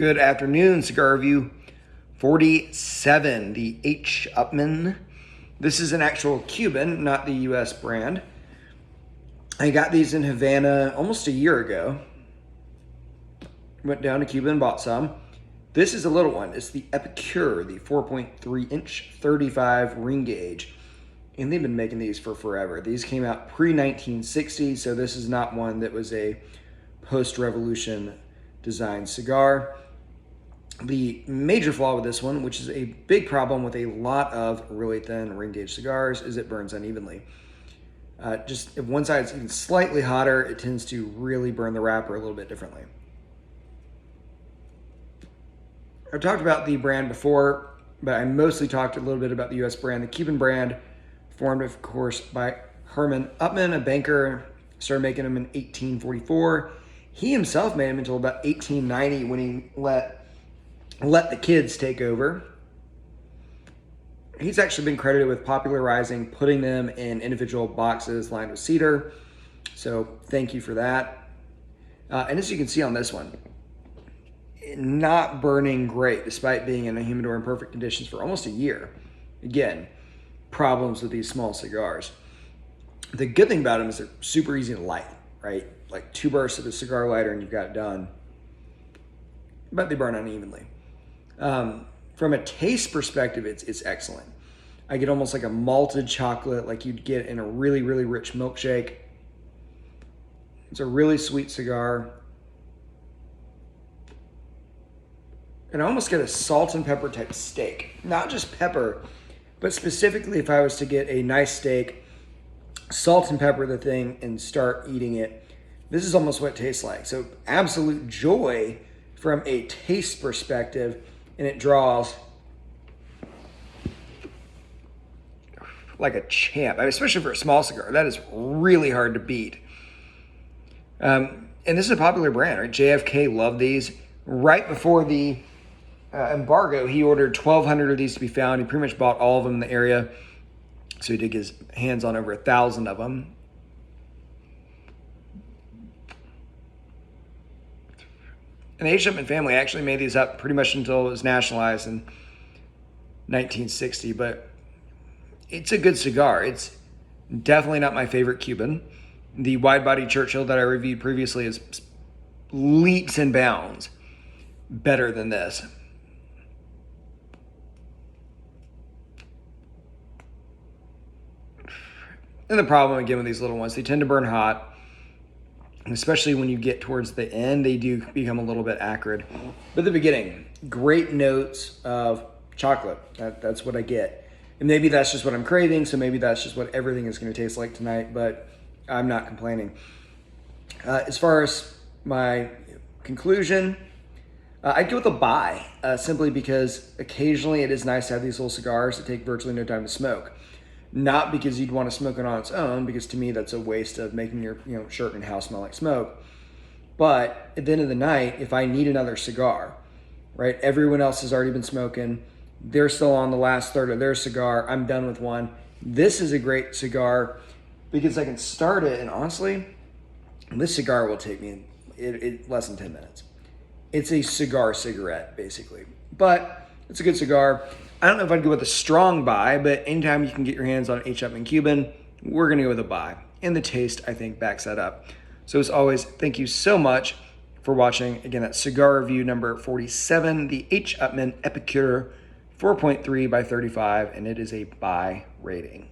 Good afternoon, cigar review 47, the H. Upmann. This is an actual Cuban, not the US brand. I got these in Havana almost a year ago. Went down to Cuba and bought some. This is a little one. It's the Epicure, the 4.3 inch 35 ring gauge. And they've been making these for forever. These came out pre-1960, so this is not one that was a post-revolution design cigar. The major flaw with this one, which is a big problem with a lot of really thin ring gauge cigars, is it burns unevenly. Just if one side is even slightly hotter, it tends to really burn the wrapper a little bit differently. I've talked about the brand before, but I mostly talked a little bit about the US brand. The Cuban brand, formed, of course, by Herman Upmann, a banker, started making them in 1844. He himself made them until about 1890 when he let the kids take over. He's actually been credited with popularizing putting them in individual boxes lined with cedar. So thank you for that. And as you can see on this one, not burning great despite being in a humidor in perfect conditions for almost a year. Again, problems with these small cigars. The good thing about them is they're super easy to light, right? Like 2 bursts of a cigar lighter and you've got it done. But they burn unevenly. From a taste perspective, it's excellent. I get almost like a malted chocolate like you'd get in a really, really rich milkshake. It's a really sweet cigar. And I almost get a salt and pepper type steak. Not just pepper, but specifically if I was to get a nice steak, salt and pepper the thing and start eating it. This is almost what it tastes like. So absolute joy from a taste perspective, and it draws like a champ. I mean, especially for a small cigar, that is really hard to beat. And this is a popular brand, right? JFK loved these. Right before the embargo, he ordered 1,200 of these to be found. He pretty much bought all of them in the area. So he did get his hands on over 1,000 of them. And the H. Upmann family actually made these up pretty much until it was nationalized in 1960. But it's a good cigar. It's definitely not my favorite Cuban. The wide-body Churchill that I reviewed previously is leaps and bounds better than this. And the problem, again, with these little ones, they tend to burn hot. And especially when you get towards the end, they do become a little bit acrid. But at the beginning, great notes of chocolate. That's what I get. And maybe that's just what I'm craving, so maybe that's just what everything is going to taste like tonight, but I'm not complaining. As far as my conclusion, I'd go with a buy, simply because occasionally it is nice to have these little cigars that take virtually no time to smoke. Not because you'd want to smoke it on its own, because to me that's a waste of making your shirt and house smell like smoke. But at the end of the night, if I need another cigar, right? Everyone else has already been smoking. They're still on the last third of their cigar. I'm done with one. This is a great cigar because I can start it, and honestly, this cigar will take me less than 10 minutes. It's a cigar cigarette, basically. But it's a good cigar. I don't know if I'd go with a strong buy, but anytime you can get your hands on H. Upmann Cuban, we're going to go with a buy. And the taste, I think, backs that up. So as always, thank you so much for watching. Again, that's cigar review number 47, the H. Upmann Epicure 4.3 by 35, and it is a buy rating.